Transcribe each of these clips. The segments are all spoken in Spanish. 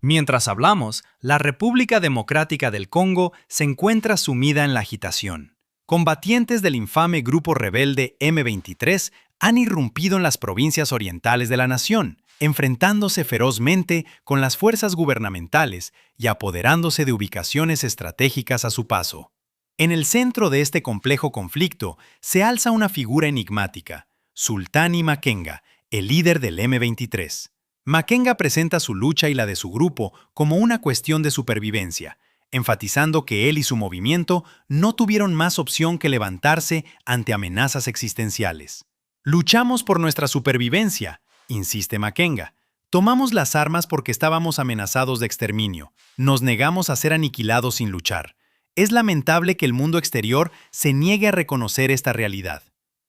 Mientras hablamos, la República Democrática del Congo se encuentra sumida en la agitación. Combatientes del infame grupo rebelde M23 han irrumpido en las provincias orientales de la nación, enfrentándose ferozmente con las fuerzas gubernamentales y apoderándose de ubicaciones estratégicas a su paso. En el centro de este complejo conflicto se alza una figura enigmática, Sultani Makenga, el líder del M23. Makenga presenta su lucha y la de su grupo como una cuestión de supervivencia, enfatizando que él y su movimiento no tuvieron más opción que levantarse ante amenazas existenciales. «Luchamos por nuestra supervivencia», insiste Makenga. «Tomamos las armas porque estábamos amenazados de exterminio. Nos negamos a ser aniquilados sin luchar. Es lamentable que el mundo exterior se niegue a reconocer esta realidad».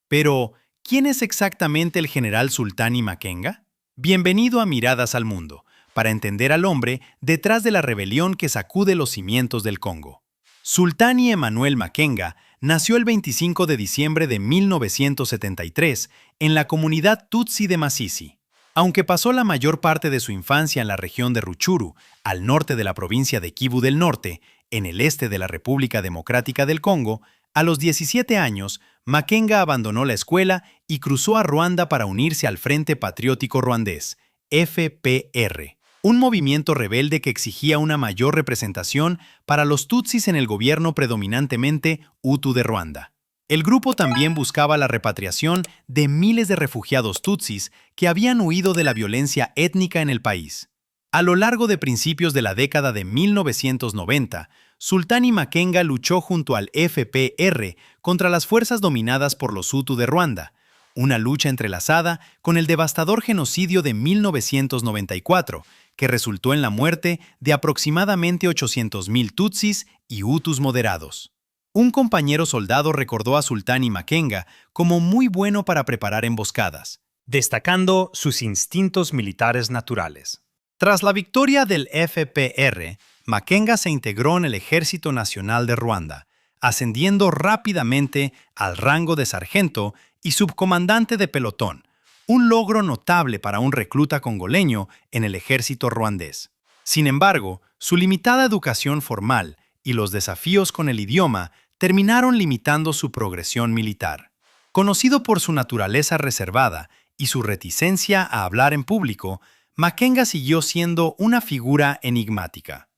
Pero, ¿quién es exactamente el general Sultani Makenga? Bienvenido a Miradas al Mundo, para entender al hombre detrás de la rebelión que sacude los cimientos del Congo. Sultani Emmanuel Makenga nació el 25 de diciembre de 1973 en la comunidad Tutsi de Masisi. Aunque pasó la mayor parte de su infancia en la región de Rutshuru, al norte de la provincia de Kivu del Norte, en el este de la República Democrática del Congo, a los 17 años, Makenga abandonó la escuela y cruzó a Ruanda para unirse al Frente Patriótico Ruandés, FPR, un movimiento rebelde que exigía una mayor representación para los Tutsis en el gobierno predominantemente Hutu de Ruanda. El grupo también buscaba la repatriación de miles de refugiados Tutsis que habían huido de la violencia étnica en el país. A lo largo de principios de la década de 1990, Sultani Makenga luchó junto al FPR contra las fuerzas dominadas por los Hutu de Ruanda, una lucha entrelazada con el devastador genocidio de 1994, que resultó en la muerte de aproximadamente 800.000 Tutsis y Hutus moderados. Un compañero soldado recordó a Sultani Makenga como muy bueno para preparar emboscadas, destacando sus instintos militares naturales. Tras la victoria del FPR, Makenga se integró en el Ejército Nacional de Ruanda, ascendiendo rápidamente al rango de sargento y subcomandante de pelotón, un logro notable para un recluta congoleño en el ejército ruandés. Sin embargo, su limitada educación formal y los desafíos con el idioma terminaron limitando su progresión militar. Conocido por su naturaleza reservada y su reticencia a hablar en público, Makenga siguió siendo una figura enigmática.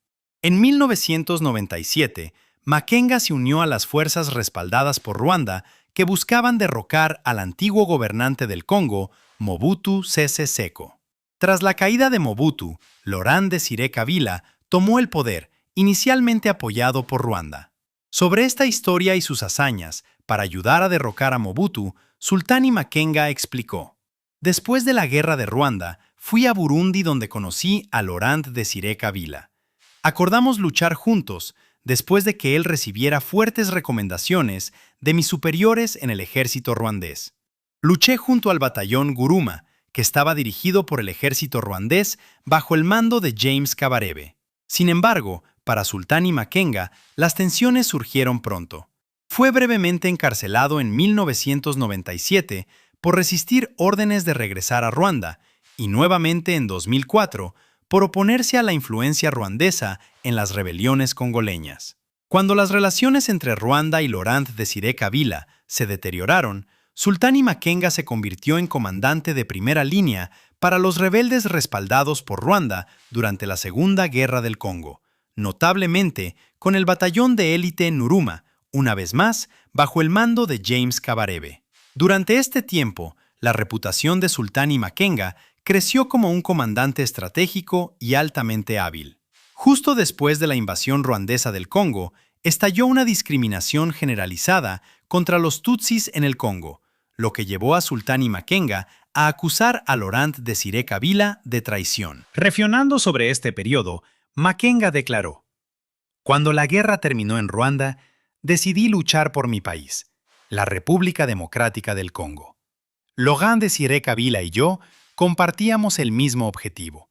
En 1997, Makenga se unió a las fuerzas respaldadas por Ruanda que buscaban derrocar al antiguo gobernante del Congo, Mobutu Sese Seko. Tras la caída de Mobutu, Laurent Désiré Kabila tomó el poder, inicialmente apoyado por Ruanda. Sobre esta historia y sus hazañas para ayudar a derrocar a Mobutu, Sultani Makenga explicó: «Después de la guerra de Ruanda, fui a Burundi donde conocí a Laurent Désiré Kabila. Acordamos luchar juntos después de que él recibiera fuertes recomendaciones de mis superiores en el ejército ruandés. Luché junto al batallón Guruma, que estaba dirigido por el ejército ruandés bajo el mando de James Kabarebe. Sin embargo, para Sultani Makenga, las tensiones surgieron pronto. Fue brevemente encarcelado en 1997 por resistir órdenes de regresar a Ruanda y nuevamente en 2004 por oponerse a la influencia ruandesa en las rebeliones congoleñas. Cuando las relaciones entre Ruanda y Laurent Désiré Kabila se deterioraron, Sultani Makenga se convirtió en comandante de primera línea para los rebeldes respaldados por Ruanda durante la Segunda Guerra del Congo, notablemente con el batallón de élite Nuruma, una vez más bajo el mando de James Kabarebe. Durante este tiempo, la reputación de Sultani Makenga creció como un comandante estratégico y altamente hábil. Justo después de la invasión ruandesa del Congo, estalló una discriminación generalizada contra los Tutsis en el Congo, lo que llevó a Sultani Makenga a acusar a Laurent Désiré Kabila de traición. Reflexionando sobre este periodo, Makenga declaró: «Cuando la guerra terminó en Ruanda, decidí luchar por mi país, la República Democrática del Congo. Laurent Désiré Kabila y yo compartíamos el mismo objetivo: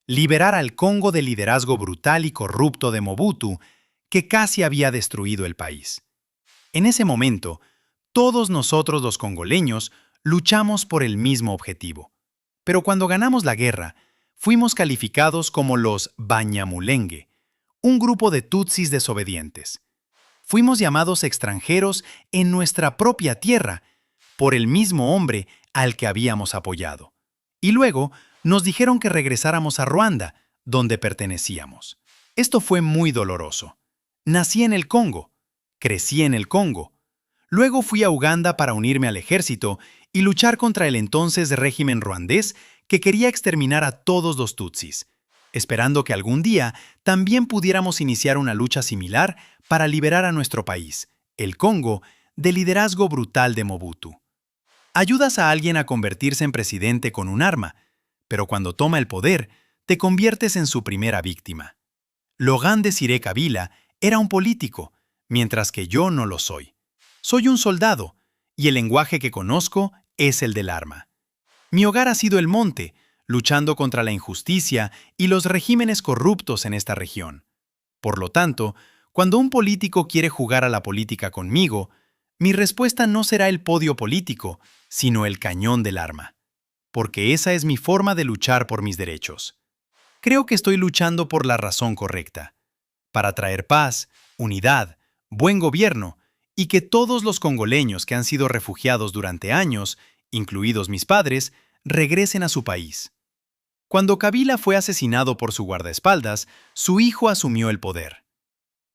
liberar al Congo del liderazgo brutal y corrupto de Mobutu, que casi había destruido el país. En ese momento, todos nosotros los congoleños luchamos por el mismo objetivo. Pero cuando ganamos la guerra, fuimos calificados como los Banyamulenge, un grupo de tutsis desobedientes. Fuimos llamados extranjeros en nuestra propia tierra por el mismo hombre al que habíamos apoyado. Y luego nos dijeron que regresáramos a Ruanda, donde pertenecíamos. Esto fue muy doloroso. Nací en el Congo, crecí en el Congo. Luego fui a Uganda para unirme al ejército y luchar contra el entonces régimen ruandés que quería exterminar a todos los tutsis, esperando que algún día también pudiéramos iniciar una lucha similar para liberar a nuestro país, el Congo, del liderazgo brutal de Mobutu. Ayudas a alguien a convertirse en presidente con un arma, pero cuando toma el poder, te conviertes en su primera víctima. Laurent Désiré Kabila era un político, mientras que yo no lo soy. Soy un soldado, y el lenguaje que conozco es el del arma. Mi hogar ha sido el monte, luchando contra la injusticia y los regímenes corruptos en esta región. Por lo tanto, cuando un político quiere jugar a la política conmigo, mi respuesta no será el podio político, sino el cañón del arma. Porque esa es mi forma de luchar por mis derechos. Creo que estoy luchando por la razón correcta, para traer paz, unidad, buen gobierno y que todos los congoleños que han sido refugiados durante años, incluidos mis padres, regresen a su país. Cuando Kabila fue asesinado por su guardaespaldas, su hijo asumió el poder.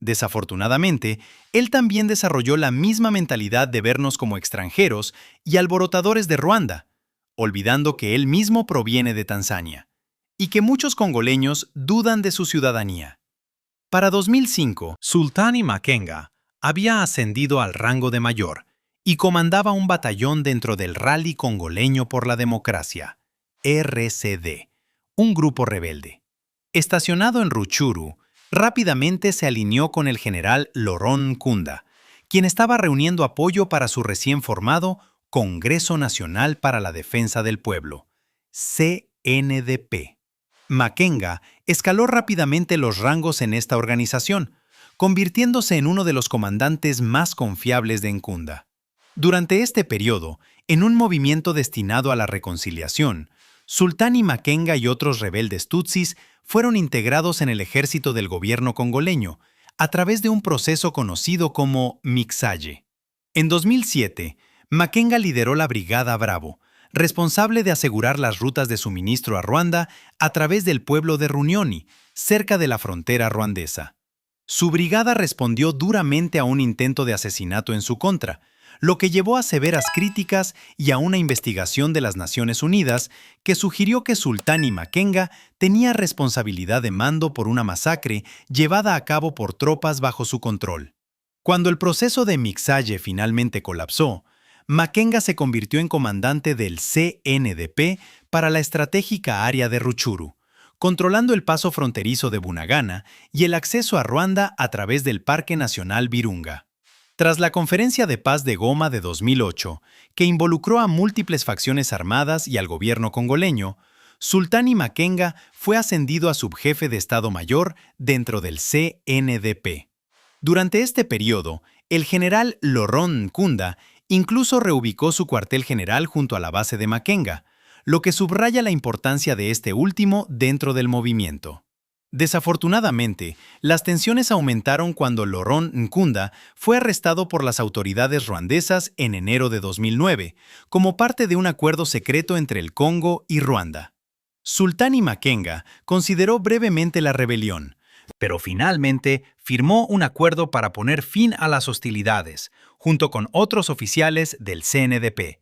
Desafortunadamente, él también desarrolló la misma mentalidad de vernos como extranjeros y alborotadores de Ruanda, olvidando que él mismo proviene de Tanzania, y que muchos congoleños dudan de su ciudadanía. Para 2005, Sultani Makenga había ascendido al rango de mayor y comandaba un batallón dentro del Rally Congoleño por la Democracia, RCD, un grupo rebelde. Estacionado en Rutshuru, rápidamente se alineó con el general Laurent Nkunda, quien estaba reuniendo apoyo para su recién formado Congreso Nacional para la Defensa del Pueblo, CNDP. Makenga escaló rápidamente los rangos en esta organización, convirtiéndose en uno de los comandantes más confiables de Nkunda. Durante este periodo, en un movimiento destinado a la reconciliación, Sultani Makenga y otros rebeldes tutsis fueron integrados en el ejército del gobierno congoleño a través de un proceso conocido como mixaje. En 2007, Makenga lideró la Brigada Bravo, responsable de asegurar las rutas de suministro a Ruanda a través del pueblo de Runyoni, cerca de la frontera ruandesa. Su brigada respondió duramente a un intento de asesinato en su contra, lo que llevó a severas críticas y a una investigación de las Naciones Unidas que sugirió que Sultani Makenga tenía responsabilidad de mando por una masacre llevada a cabo por tropas bajo su control. Cuando el proceso de mixaje finalmente colapsó, Makenga se convirtió en comandante del CNDP para la estratégica área de Rutshuru, controlando el paso fronterizo de Bunagana y el acceso a Ruanda a través del Parque Nacional Virunga. Tras la Conferencia de Paz de Goma de 2008, que involucró a múltiples facciones armadas y al gobierno congoleño, Sultani Makenga fue ascendido a subjefe de Estado Mayor dentro del CNDP. Durante este periodo, el general Laurent Nkunda incluso reubicó su cuartel general junto a la base de Makenga, lo que subraya la importancia de este último dentro del movimiento. Desafortunadamente, las tensiones aumentaron cuando Laurent Nkunda fue arrestado por las autoridades ruandesas en enero de 2009, como parte de un acuerdo secreto entre el Congo y Ruanda. Sultani Makenga consideró brevemente la rebelión, pero finalmente firmó un acuerdo para poner fin a las hostilidades, junto con otros oficiales del CNDP.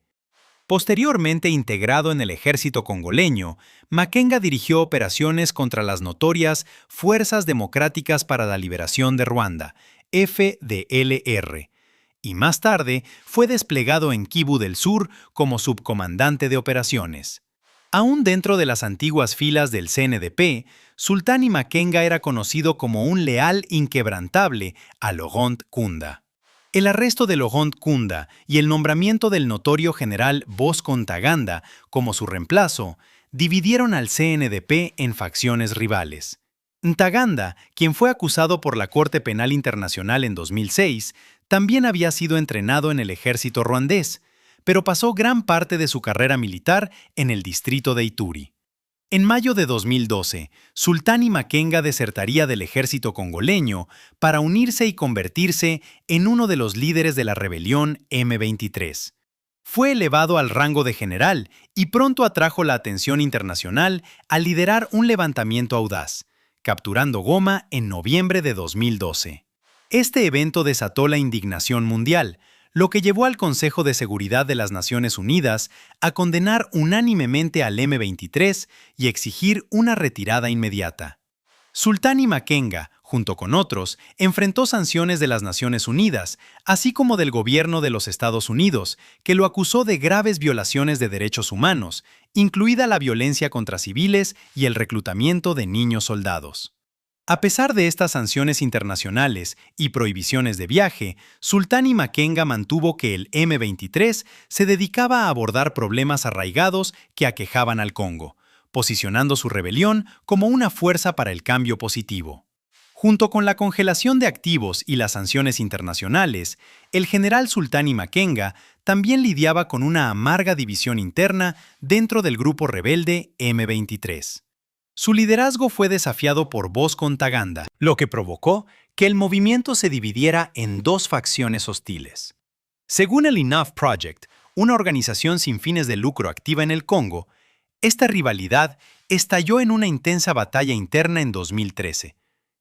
Posteriormente integrado en el ejército congoleño, Makenga dirigió operaciones contra las notorias Fuerzas Democráticas para la Liberación de Ruanda, FDLR, y más tarde fue desplegado en Kivu del Sur como subcomandante de operaciones. Aún dentro de las antiguas filas del CNDP, Sultani Makenga era conocido como un leal inquebrantable a Laurent Nkunda. El arresto de Laurent Nkunda y el nombramiento del notorio general Bosco Ntaganda como su reemplazo dividieron al CNDP en facciones rivales. Ntaganda, quien fue acusado por la Corte Penal Internacional en 2006, también había sido entrenado en el ejército ruandés, pero pasó gran parte de su carrera militar en el distrito de Ituri. En mayo de 2012, Sultani Makenga desertaría del ejército congoleño para unirse y convertirse en uno de los líderes de la rebelión M23. Fue elevado al rango de general y pronto atrajo la atención internacional al liderar un levantamiento audaz, capturando Goma en noviembre de 2012. Este evento desató la indignación mundial, lo que llevó al Consejo de Seguridad de las Naciones Unidas a condenar unánimemente al M23 y exigir una retirada inmediata. Sultani Makenga, junto con otros, enfrentó sanciones de las Naciones Unidas, así como del gobierno de los Estados Unidos, que lo acusó de graves violaciones de derechos humanos, incluida la violencia contra civiles y el reclutamiento de niños soldados. A pesar de estas sanciones internacionales y prohibiciones de viaje, Sultani Makenga mantuvo que el M23 se dedicaba a abordar problemas arraigados que aquejaban al Congo, posicionando su rebelión como una fuerza para el cambio positivo. Junto con la congelación de activos y las sanciones internacionales, el general Sultani Makenga también lidiaba con una amarga división interna dentro del grupo rebelde M23. Su liderazgo fue desafiado por Bosco Ntaganda, lo que provocó que el movimiento se dividiera en dos facciones hostiles. Según el Enough Project, una organización sin fines de lucro activa en el Congo, esta rivalidad estalló en una intensa batalla interna en 2013,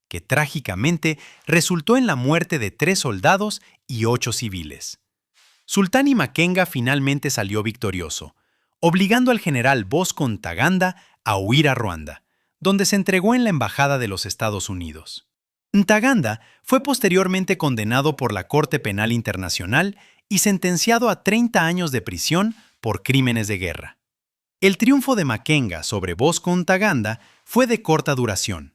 que trágicamente resultó en la muerte de 3 soldados y 8 civiles. Sultani Makenga finalmente salió victorioso, obligando al general Bosco Ntaganda a huir a Ruanda, donde se entregó en la Embajada de los Estados Unidos. Ntaganda fue posteriormente condenado por la Corte Penal Internacional y sentenciado a 30 años de prisión por crímenes de guerra. El triunfo de Makenga sobre Bosco Ntaganda fue de corta duración.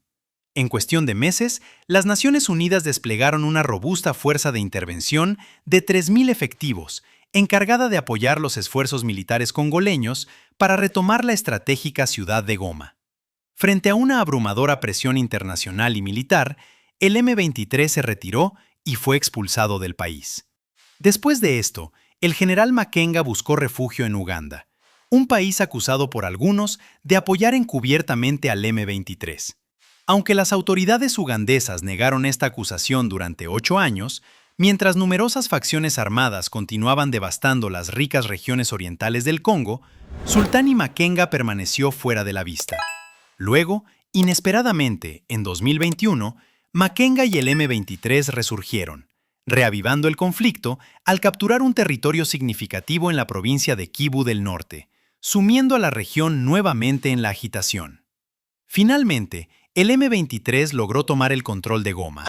En cuestión de meses, las Naciones Unidas desplegaron una robusta fuerza de intervención de 3.000 efectivos, encargada de apoyar los esfuerzos militares congoleños para retomar la estratégica ciudad de Goma. Frente a una abrumadora presión internacional y militar, el M23 se retiró y fue expulsado del país. Después de esto, el general Makenga buscó refugio en Uganda, un país acusado por algunos de apoyar encubiertamente al M23. Aunque las autoridades ugandesas negaron esta acusación durante 8 años, mientras numerosas facciones armadas continuaban devastando las ricas regiones orientales del Congo, Sultani Makenga permaneció fuera de la vista. Luego, inesperadamente, en 2021, Makenga y el M23 resurgieron, reavivando el conflicto al capturar un territorio significativo en la provincia de Kivu del Norte, sumiendo a la región nuevamente en la agitación. Finalmente, el M23 logró tomar el control de Goma,